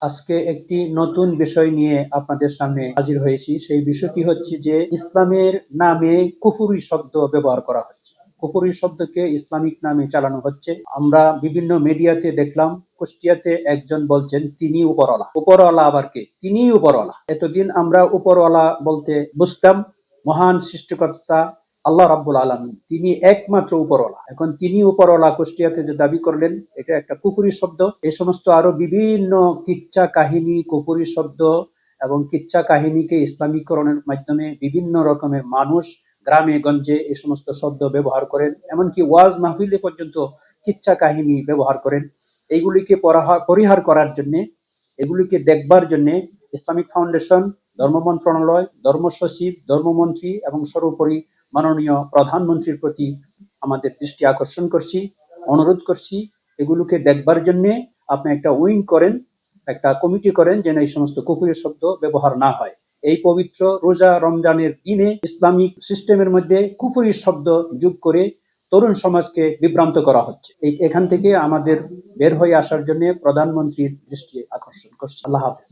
আজকে একটি নতুন বিষয় নিয়ে আপনাদের সামনে হাজির হয়েছি। সেই বিষয়টি হচ্ছে যে ইসলামের নামে কুফরি শব্দ ব্যবহার করা হচ্ছে। কুফরি শব্দকে ইসলামিক নামে চালানো হচ্ছে। আমরা বিভিন্ন মিডিয়াতে দেখলাম, কুষ্টিয়াতে একজন বলছেন তিনি উপরওয়ালা। উপরওয়ালা আবার কে? তিনিই উপরওয়ালা। এতদিন আমরা উপরওয়ালা বলতে বুঝতাম মহান সৃষ্টিকর্তা আল্লাহ রাব্বুল আলামিন, তিনি একমাত্র উপরওয়ালা। এখন তিনি উপরওয়ালা কুষ্টিয়াতে যে দাবি করলেন, এটা একটা কুফরি শব্দ। এই সমস্ত আরো বিভিন্ন কিচ্ছা কাহিনী, কুফরি শব্দ এবং কিচ্ছা কাহিনীকে ইসলামীকরণের মাধ্যমে বিভিন্ন রকমের মানুষ গ্রামে গঞ্জে এই সমস্ত শব্দ ব্যবহার করেন, এমনকি ওয়াজ মাহফিলে পর্যন্ত কিচ্ছা কাহিনী ব্যবহার করেন। এইগুলিকে পরিহার করার জন্য, এগুলিকে দেখবার জন্য ইসলামিক ফাউন্ডেশন, ধর্ম মন্ত্রণালয়, ধর্ম সচিব, ধর্মমন্ত্রী এবং সর্বোপরি মাননীয় প্রধানমন্ত্রীর প্রতি আমাদের দৃষ্টি আকর্ষণ করছি, অনুরোধ করছি, এগুলোকে দেখবার জন্য আপনি একটা উইং করেন, একটা কমিটি করেন যেন এই সমস্ত কুফরি শব্দ ব্যবহার না হয়। এই পবিত্র রোজা রমজানের দিনে ইসলামিক সিস্টেমের মধ্যে কুফরি শব্দ যোগ করে তরুণ সমাজকে বিভ্রান্ত করা হচ্ছে। এখান থেকে আমাদের বের হয়ে আসার জন্য প্রধানমন্ত্রীর দৃষ্টি আকর্ষণ করছি। আল্লাহ হাফেজ।